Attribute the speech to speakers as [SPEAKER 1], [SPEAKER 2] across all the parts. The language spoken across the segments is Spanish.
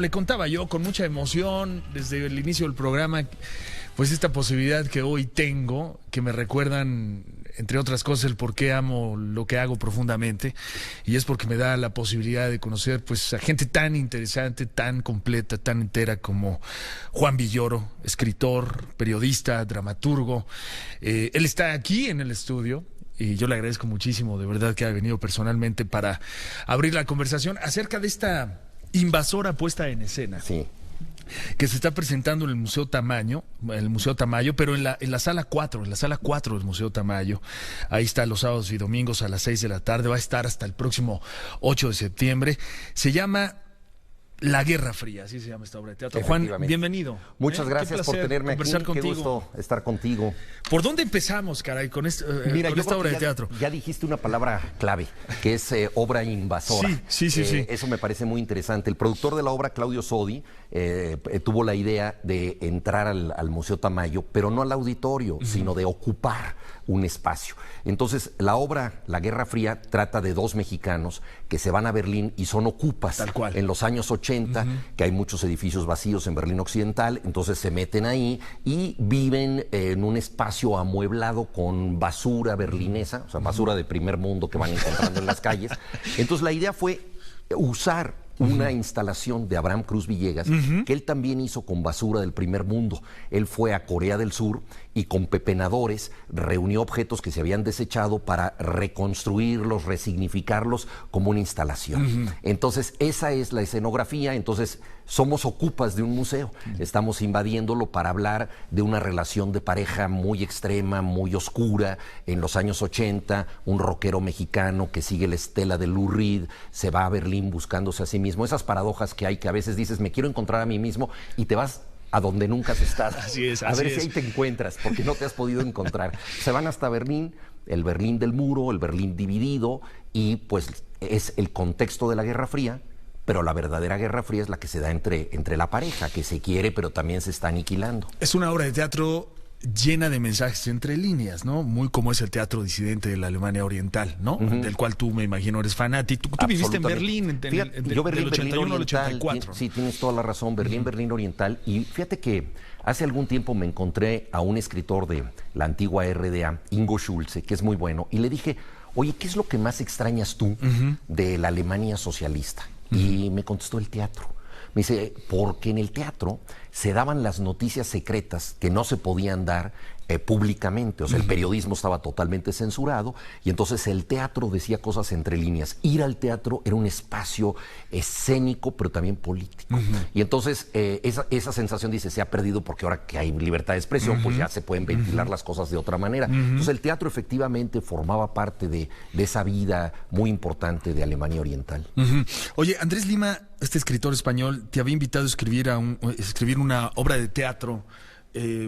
[SPEAKER 1] Le contaba yo con mucha emoción desde el inicio del programa, pues esta posibilidad que hoy tengo, que me recuerdan, entre otras cosas, el por qué amo lo que hago profundamente, y es porque me da la posibilidad de conocer pues a gente tan interesante, tan completa, tan entera como Juan Villoro, escritor, periodista, dramaturgo. Él está aquí en el estudio. Y yo le agradezco muchísimo, de verdad, que haya venido personalmente para abrir la conversación acerca de esta invasora puesta en escena.
[SPEAKER 2] Sí.
[SPEAKER 1] Que se está presentando en el Museo Tamayo, pero en la sala 4, del Museo Tamayo. Ahí está los sábados y domingos a las 6 de la tarde, va a estar hasta el próximo 8 de septiembre. Se llama La Guerra Fría, así se llama esta obra de teatro. Juan, bienvenido.
[SPEAKER 2] Muchas gracias por tenerme aquí. Qué gusto estar contigo.
[SPEAKER 1] ¿Por dónde empezamos, caray, con esta obra de teatro?
[SPEAKER 2] Ya dijiste una palabra clave, que es obra invasora.
[SPEAKER 1] Sí.
[SPEAKER 2] Eso me parece muy interesante. El productor de la obra, Claudio Sodi, tuvo la idea de entrar al Museo Tamayo, pero no al auditorio, sino de ocupar un espacio. Entonces, la obra La Guerra Fría trata de dos mexicanos que se van a Berlín y son ocupas.
[SPEAKER 1] Tal cual.
[SPEAKER 2] En los años 80, que hay muchos edificios vacíos en Berlín Occidental, entonces se meten ahí y viven en un espacio amueblado con basura berlinesa, o sea, basura de primer mundo que van encontrando en las calles. Entonces, la idea fue usar una instalación de Abraham Cruz Villegas, que él también hizo con basura del primer mundo. Él fue a Corea del Sur y con pepenadores reunió objetos que se habían desechado para reconstruirlos, resignificarlos como una instalación. Entonces, esa es la escenografía. Entonces, somos ocupas de un museo. Estamos invadiéndolo para hablar de una relación de pareja muy extrema, muy oscura. En los años 80, un rockero mexicano que sigue la estela de Lou Reed se va a Berlín buscándose a sí mismo. Esas paradojas que hay, que a veces dices, me quiero encontrar a mí mismo, y te vas a donde nunca has estado.
[SPEAKER 1] Así es,
[SPEAKER 2] a ver si ahí te encuentras, porque no te has podido encontrar. Se van hasta Berlín, el Berlín del muro, el Berlín dividido, y pues es el contexto de la Guerra Fría, pero la verdadera Guerra Fría es la que se da entre la pareja, que se quiere, pero también se está aniquilando.
[SPEAKER 1] Es una obra de teatro llena de mensajes entre líneas, ¿no? Muy como es el teatro disidente de la Alemania Oriental, ¿no? Del cual tú, me imagino, eres fanático. Tú viviste en Berlín,
[SPEAKER 2] yo Berlín,
[SPEAKER 1] del 81 al 84.
[SPEAKER 2] Sí, tienes toda la razón, Berlín Oriental. Y fíjate que hace algún tiempo me encontré a un escritor de la antigua RDA, Ingo Schulze, que es muy bueno, y le dije, oye, ¿qué es lo que más extrañas tú de la Alemania socialista? Y me contestó el teatro. Me dice, porque en el teatro se daban las noticias secretas que no se podían dar públicamente. O sea, el periodismo estaba totalmente censurado y entonces el teatro decía cosas entre líneas. Ir al teatro era un espacio escénico, pero también político. Y entonces esa sensación, dice, se ha perdido porque ahora que hay libertad de expresión, pues ya se pueden ventilar las cosas de otra manera. Entonces el teatro efectivamente formaba parte de esa vida muy importante de Alemania Oriental.
[SPEAKER 1] Oye, Andrés Lima, este escritor español, te había invitado a escribir una obra de teatro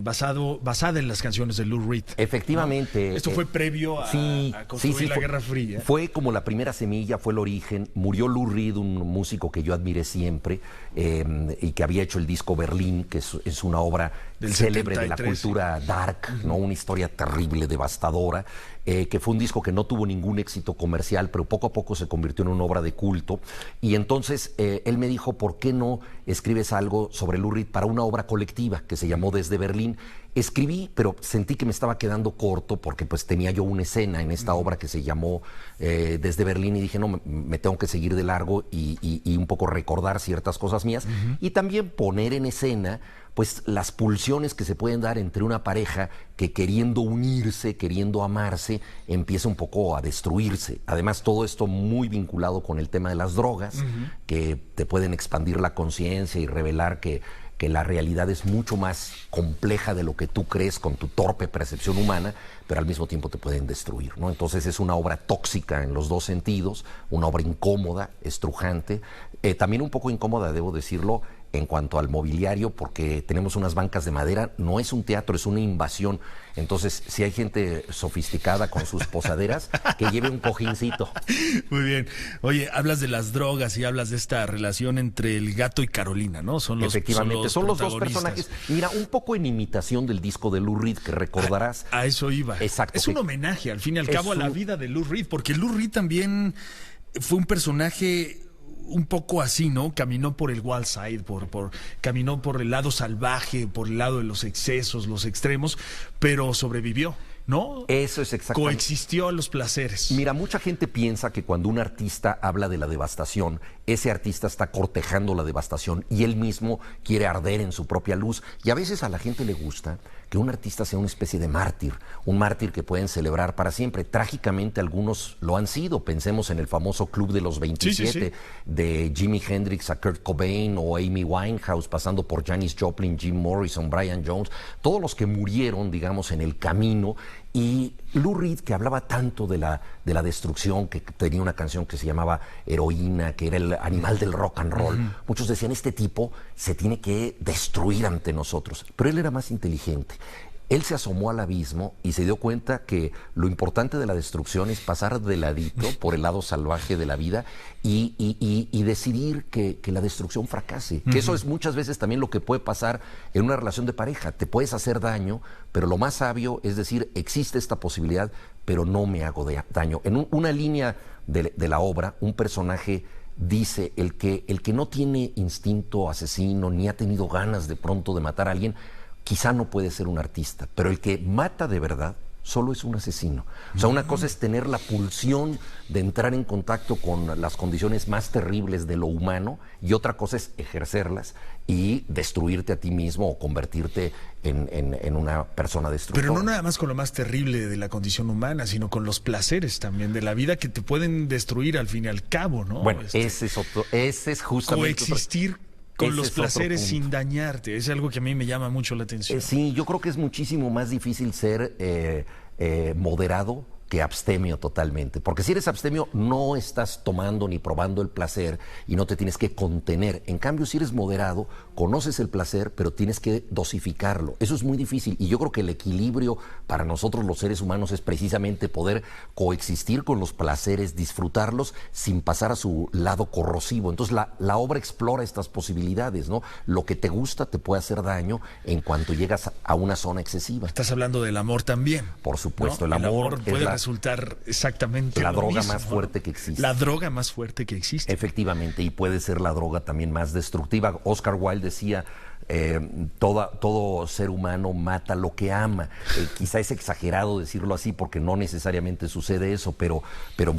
[SPEAKER 1] basada en las canciones de Lou Reed.
[SPEAKER 2] Efectivamente.
[SPEAKER 1] ¿No? Esto fue previo a construir la Guerra Fría.
[SPEAKER 2] Fue como la primera semilla, fue el origen. Murió Lou Reed, un músico que yo admiré siempre, y que había hecho el disco Berlín, que es una obra del célebre 73, de la cultura dark, ¿no? Una historia terrible, devastadora, que fue un disco que no tuvo ningún éxito comercial, pero poco a poco se convirtió en una obra de culto. Y entonces él me dijo, ¿por qué no escribes algo sobre Lou Reed para una obra colectiva que se llamó Desde Berlín? Escribí, pero sentí que me estaba quedando corto porque pues tenía yo una escena en esta obra que se llamó Desde Berlín, y dije, no, me tengo que seguir de largo y un poco recordar ciertas cosas mías y también poner en escena pues las pulsiones que se pueden dar entre una pareja que, queriendo unirse, queriendo amarse, empieza un poco a destruirse. Además, todo esto muy vinculado con el tema de las drogas, que te pueden expandir la conciencia y revelar que la realidad es mucho más compleja de lo que tú crees con tu torpe percepción humana, pero al mismo tiempo te pueden destruir, ¿no? Entonces es una obra tóxica en los dos sentidos, una obra incómoda, estrujante, también un poco incómoda, debo decirlo, en cuanto al mobiliario, porque tenemos unas bancas de madera. No es un teatro, es una invasión. Entonces, si hay gente sofisticada con sus posaderas, que lleve un cojincito.
[SPEAKER 1] Muy bien. Oye, hablas de las drogas y hablas de esta relación entre el gato y Carolina, ¿no?
[SPEAKER 2] Efectivamente, son los dos personajes. Mira, un poco en imitación del disco de Lou Reed, que recordarás.
[SPEAKER 1] A eso iba.
[SPEAKER 2] Exacto.
[SPEAKER 1] Es un homenaje, al fin y al cabo, a la vida de Lou Reed, porque Lou Reed también fue un personaje un poco así, ¿no? Caminó por el wild side, caminó por el lado salvaje, por el lado de los excesos, los extremos, pero sobrevivió, ¿no?
[SPEAKER 2] Eso es exactamente.
[SPEAKER 1] Coexistió a los placeres.
[SPEAKER 2] Mira, mucha gente piensa que cuando un artista habla de la devastación, ese artista está cortejando la devastación y él mismo quiere arder en su propia luz. Y a veces a la gente le gusta que un artista sea una especie de mártir, un mártir que pueden celebrar para siempre. Trágicamente algunos lo han sido. Pensemos en el famoso Club de los 27, de Jimi Hendrix a Kurt Cobain o Amy Winehouse, pasando por Janis Joplin, Jim Morrison, Brian Jones, todos los que murieron, digamos, en el camino. Y Lou Reed, que hablaba tanto de la destrucción, que tenía una canción que se llamaba Heroína, que era el animal del rock and roll, muchos decían, este tipo se tiene que destruir ante nosotros. Pero él era más inteligente. Él se asomó al abismo y se dio cuenta que lo importante de la destrucción es pasar de ladito por el lado salvaje de la vida y decidir que la destrucción fracase. Que eso es muchas veces también lo que puede pasar en una relación de pareja. Te puedes hacer daño, pero lo más sabio es decir, existe esta posibilidad, pero no me hago daño. En una línea de la obra, un personaje dice, el que no tiene instinto asesino ni ha tenido ganas de pronto de matar a alguien, quizá no puede ser un artista, pero el que mata de verdad solo es un asesino. O sea, una cosa es tener la pulsión de entrar en contacto con las condiciones más terribles de lo humano y otra cosa es ejercerlas y destruirte a ti mismo o convertirte en una persona destructora.
[SPEAKER 1] Pero no nada más con lo más terrible de la condición humana, sino con los placeres también de la vida que te pueden destruir al fin y al cabo, ¿no?
[SPEAKER 2] Bueno, ese es justamente...
[SPEAKER 1] Coexistir con los placeres sin dañarte. Es algo que a mí me llama mucho la atención.
[SPEAKER 2] Sí, yo creo que es muchísimo más difícil ser moderado que abstemio totalmente. Porque si eres abstemio no estás tomando ni probando el placer y no te tienes que contener. En cambio, si eres moderado, conoces el placer, pero tienes que dosificarlo. Eso es muy difícil y yo creo que el equilibrio para nosotros los seres humanos es precisamente poder coexistir con los placeres, disfrutarlos sin pasar a su lado corrosivo. Entonces la obra explora estas posibilidades, ¿no? Lo que te gusta te puede hacer daño en cuanto llegas a una zona excesiva.
[SPEAKER 1] Estás hablando del amor también.
[SPEAKER 2] Por supuesto,
[SPEAKER 1] ¿no?
[SPEAKER 2] el amor
[SPEAKER 1] puede resultar exactamente
[SPEAKER 2] la droga
[SPEAKER 1] mismo,
[SPEAKER 2] más fuerte que existe.
[SPEAKER 1] La droga más fuerte que existe.
[SPEAKER 2] Efectivamente, y puede ser la droga también más destructiva. Oscar Wilde decía, todo ser humano mata lo que ama. Quizá es exagerado decirlo así porque no necesariamente sucede eso, pero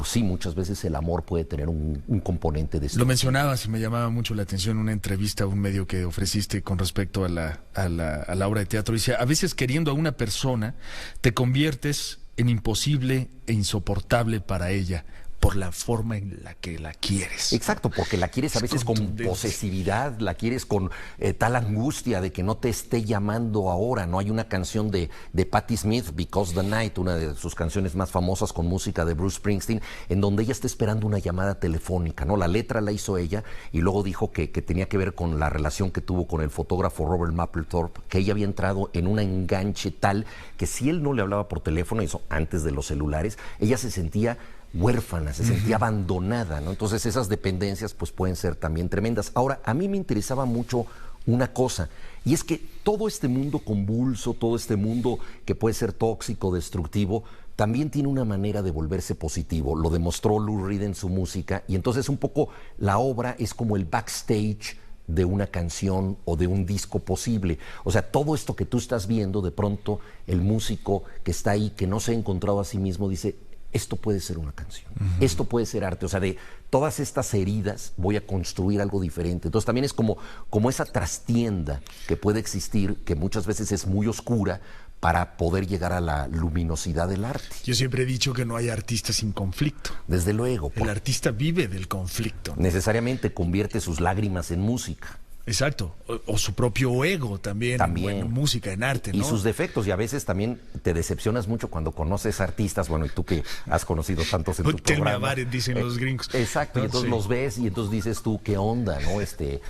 [SPEAKER 2] sí, muchas veces el amor puede tener un componente destructivo.
[SPEAKER 1] Lo mencionabas y me llamaba mucho la atención una entrevista a un medio que ofreciste con respecto a la obra de teatro. Dice, a veces queriendo a una persona te conviertes en imposible e insoportable para ella por la forma en la que la quieres.
[SPEAKER 2] Exacto, porque la quieres a veces con posesividad, la quieres con tal angustia de que no te esté llamando ahora. No hay una canción de Patti Smith, Because the Night, una de sus canciones más famosas con música de Bruce Springsteen, en donde ella está esperando una llamada telefónica, ¿no? La letra la hizo ella y luego dijo que tenía que ver con la relación que tuvo con el fotógrafo Robert Mapplethorpe, que ella había entrado en un enganche tal que si él no le hablaba por teléfono, eso antes de los celulares, ella se sentía huérfana, se sentía abandonada, ¿no? Entonces esas dependencias pues pueden ser también tremendas. Ahora, a mí me interesaba mucho una cosa, y es que todo este mundo convulso, todo este mundo que puede ser tóxico, destructivo, también tiene una manera de volverse positivo. Lo demostró Lou Reed en su música, y entonces un poco la obra es como el backstage de una canción o de un disco posible. O sea, todo esto que tú estás viendo, de pronto el músico que está ahí, que no se ha encontrado a sí mismo, dice, esto puede ser una canción, esto puede ser arte. O sea, de todas estas heridas voy a construir algo diferente. Entonces también es como esa trastienda que puede existir, que muchas veces es muy oscura, para poder llegar a la luminosidad del arte.
[SPEAKER 1] Yo siempre he dicho que no hay artista sin conflicto.
[SPEAKER 2] Desde luego.
[SPEAKER 1] El artista vive del conflicto, ¿no?
[SPEAKER 2] Necesariamente convierte sus lágrimas en música.
[SPEAKER 1] Exacto, o su propio ego también. En música, en arte, ¿no?
[SPEAKER 2] Y sus defectos, y a veces también te decepcionas mucho cuando conoces artistas, bueno, y tú que has conocido tantos en tu programa.
[SPEAKER 1] Dicen los gringos.
[SPEAKER 2] Exacto, y entonces los ves y entonces dices tú, ¿qué onda, no? Este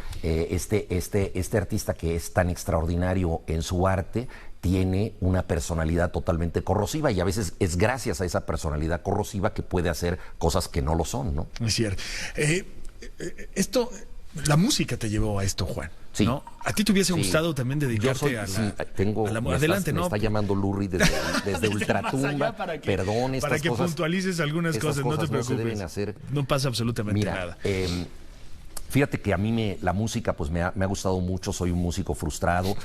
[SPEAKER 2] artista que es tan extraordinario en su arte tiene una personalidad totalmente corrosiva y a veces es gracias a esa personalidad corrosiva que puede hacer cosas que no lo son, ¿no?
[SPEAKER 1] Es cierto. La música te llevó a esto, Juan.
[SPEAKER 2] Sí.
[SPEAKER 1] ¿No? ¿A ti te hubiese gustado también dedicarte a la adelante,
[SPEAKER 2] ¿no? Me está llamando Lurri desde Ultratumba. Perdón, estas
[SPEAKER 1] para que
[SPEAKER 2] cosas,
[SPEAKER 1] puntualices algunas cosas, no te preocupes.
[SPEAKER 2] No se deben hacer.
[SPEAKER 1] No pasa absolutamente nada.
[SPEAKER 2] Fíjate que a mí la música pues me ha gustado mucho, soy un músico frustrado.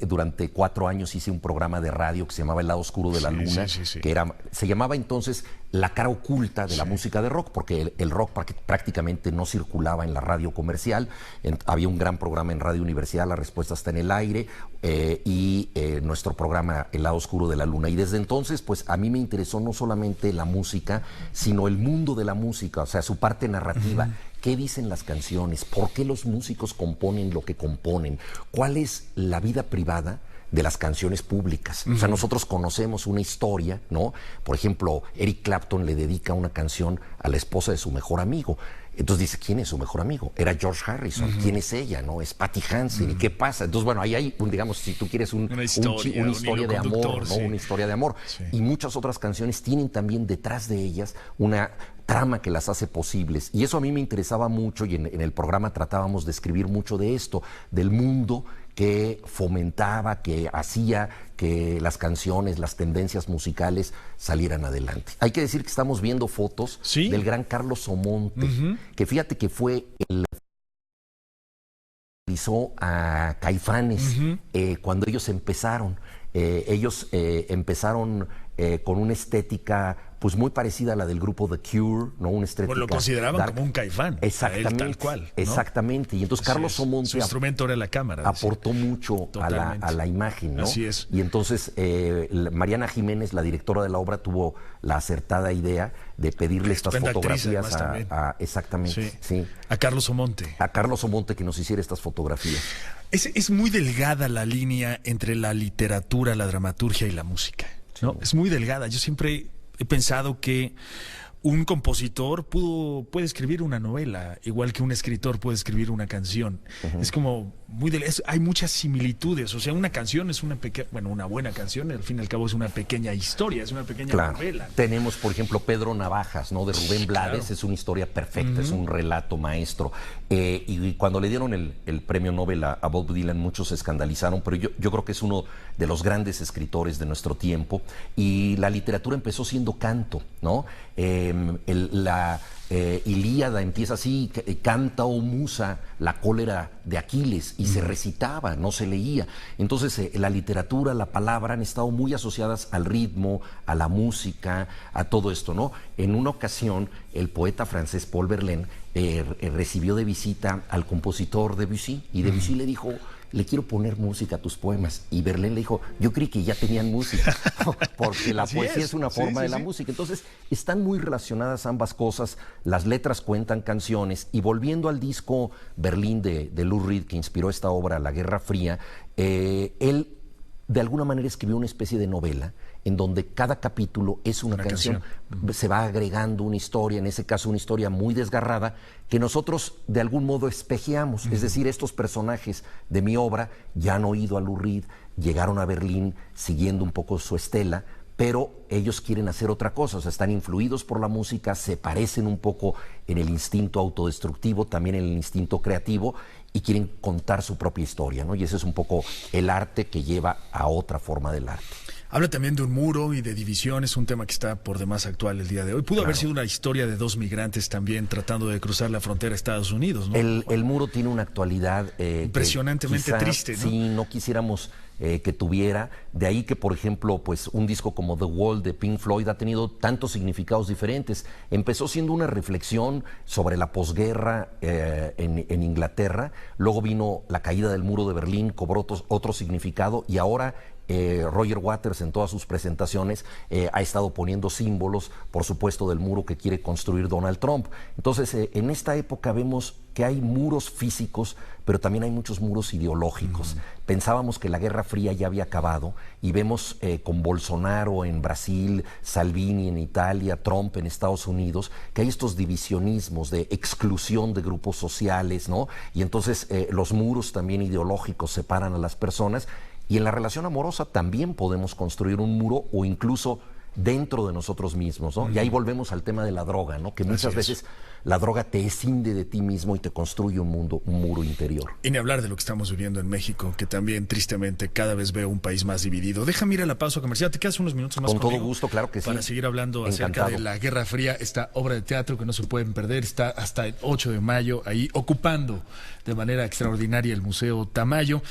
[SPEAKER 2] Durante 4 años hice un programa de radio que se llamaba El lado oscuro de la luna, que se llamaba entonces La cara oculta de la música de rock, porque el rock prácticamente no circulaba en la radio comercial. Había un gran programa en Radio Universidad, La Respuesta está en el aire, y nuestro programa El lado oscuro de la luna. Y desde entonces pues a mí me interesó no solamente la música, sino el mundo de la música, o sea, su parte narrativa. ¿Qué dicen las canciones? ¿Por qué los músicos componen lo que componen? ¿Cuál es la vida privada de las canciones públicas? O sea, nosotros conocemos una historia, ¿no? Por ejemplo, Eric Clapton le dedica una canción a la esposa de su mejor amigo. Entonces dice, ¿quién es su mejor amigo? Era George Harrison. ¿Quién es ella? ¿No? Es Patty Hansen. ¿Y qué pasa? Entonces, bueno, ahí hay, digamos, si tú quieres una historia de amor, ¿no? Una historia de amor. Sí. Y muchas otras canciones tienen también detrás de ellas una trama que las hace posibles. Y eso a mí me interesaba mucho, y en el programa tratábamos de escribir mucho de esto, del mundo que fomentaba, que hacía que las canciones, las tendencias musicales salieran adelante. Hay que decir que estamos viendo fotos del gran Carlos Omonte, que fíjate que fue el realizó a Caifanes cuando ellos empezaron. Ellos empezaron con una estética pues muy parecida a la del grupo The Cure, ¿no? Una estética
[SPEAKER 1] pues lo consideraban
[SPEAKER 2] dark,
[SPEAKER 1] como un Caifán.
[SPEAKER 2] Exactamente.
[SPEAKER 1] Tal cual, ¿no?
[SPEAKER 2] Exactamente. Y entonces Carlos Omonte
[SPEAKER 1] su instrumento era la cámara.
[SPEAKER 2] Aportó mucho a la imagen, ¿no?
[SPEAKER 1] Así es.
[SPEAKER 2] Y entonces Mariana Jiménez, la directora de la obra, tuvo la acertada idea de pedirle estas fotografías exactamente. Sí.
[SPEAKER 1] A Carlos Omonte.
[SPEAKER 2] A Carlos Omonte que nos hiciera estas fotografías.
[SPEAKER 1] Es muy delgada la línea entre la literatura, la dramaturgia y la música, ¿no? Sí. Es muy delgada. Yo siempre he pensado que un compositor puede escribir una novela, igual que un escritor puede escribir una canción. Es como muy hay muchas similitudes. O sea, una canción es una buena canción, al fin y al cabo es una pequeña historia, es una pequeña novela.
[SPEAKER 2] Tenemos, por ejemplo, Pedro Navajas, ¿no? De Rubén Blades, es una historia perfecta, es un relato maestro. Y cuando le dieron el premio Nobel a Bob Dylan, muchos se escandalizaron, pero yo creo que es uno de los grandes escritores de nuestro tiempo. Y la literatura empezó siendo canto, ¿no? La Ilíada empieza así, canta o musa la cólera de Aquiles, y se recitaba, no se leía. Entonces la literatura, la palabra han estado muy asociadas al ritmo, a la música, a todo esto, ¿no? En una ocasión el poeta francés Paul Verlaine recibió de visita al compositor Debussy, y Debussy le dijo: le quiero poner música a tus poemas. Y Verlaine le dijo: yo creí que ya tenían música, porque la poesía es una forma de la música. Entonces, están muy relacionadas ambas cosas. Las letras cuentan canciones. Y volviendo al disco Berlín de Lou Reed, que inspiró esta obra, La Guerra Fría, él de alguna manera escribió una especie de novela en donde cada capítulo es una canción. Se va agregando una historia, en ese caso una historia muy desgarrada, que nosotros de algún modo espejeamos. Es decir, estos personajes de mi obra ya han oído a Lou Reed, llegaron a Berlín siguiendo un poco su estela, pero ellos quieren hacer otra cosa, o sea, están influidos por la música, se parecen un poco en el instinto autodestructivo, también en el instinto creativo, y quieren contar su propia historia, ¿no? Y ese es un poco el arte que lleva a otra forma del arte.
[SPEAKER 1] Habla también de un muro y de división, es un tema que está por demás actual el día de hoy. Pudo haber sido una historia de 2 migrantes también tratando de cruzar la frontera a Estados Unidos, ¿no?
[SPEAKER 2] El muro tiene una actualidad
[SPEAKER 1] impresionantemente triste, ¿no?
[SPEAKER 2] Sí, no quisiéramos que tuviera. De ahí que, por ejemplo, pues un disco como The Wall de Pink Floyd ha tenido tantos significados diferentes. Empezó siendo una reflexión sobre la posguerra en Inglaterra, luego vino la caída del muro de Berlín, cobró otro significado, y ahora Roger Waters en todas sus presentaciones ha estado poniendo símbolos, por supuesto, del muro que quiere construir Donald Trump. Entonces, en esta época vemos que hay muros físicos, pero también hay muchos muros ideológicos. Pensábamos que la Guerra Fría ya había acabado, y vemos con Bolsonaro en Brasil, Salvini en Italia, Trump en Estados Unidos, que hay estos divisionismos de exclusión de grupos sociales, ¿no? Y entonces los muros también ideológicos separan a las personas. Y en la relación amorosa también podemos construir un muro, o incluso dentro de nosotros mismos, ¿no? Y ahí volvemos al tema de la droga, ¿no? Que muchas veces la droga te escinde de ti mismo y te construye un muro interior.
[SPEAKER 1] Y ni hablar de lo que estamos viviendo en México, que también tristemente cada vez veo un país más dividido. Déjame ir a la pausa comercial. ¿Te quedas unos minutos más
[SPEAKER 2] conmigo? Con todo gusto, claro que sí.
[SPEAKER 1] Para seguir hablando acerca de la Guerra Fría, esta obra de teatro que no se pueden perder, está hasta el 8 de mayo ahí ocupando de manera extraordinaria el Museo Tamayo.